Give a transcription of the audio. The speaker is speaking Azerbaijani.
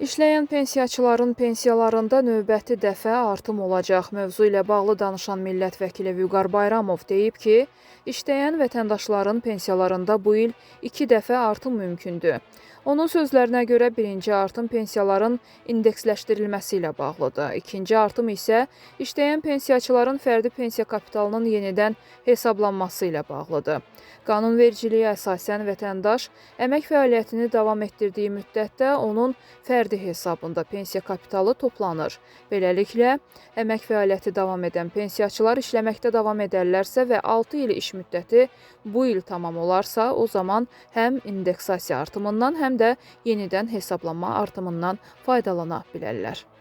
İşləyən pensiyaçıların pensiyalarında növbəti dəfə artım olacaq. Mövzu ilə bağlı danışan millət vəkili Vüqar Bayramov deyib ki, işləyən vətəndaşların pensiyalarında bu il 2 dəfə artım mümkündür. Onun sözlərinə görə birinci artım pensiyaların indeksləşdirilməsi ilə bağlıdır. İkinci artım isə işləyən pensiyaçıların fərdi pensiya kapitalının yenidən hesablanması ilə bağlıdır. Qanunvericiliyə əsasən vətəndaş əmək fəaliyyətini davam etdirdiyi müddətdə onun fərdi hesabında pensiya kapitalı toplanır. Beləliklə, əmək fəaliyyəti davam edən pensiyaçılar işləməkdə davam edərlərsə və 6 il iş müddəti bu il tamam olarsa, o zaman həm indeksasiya artımından, həm də yenidən hesablanma artımından faydalana bilərlər.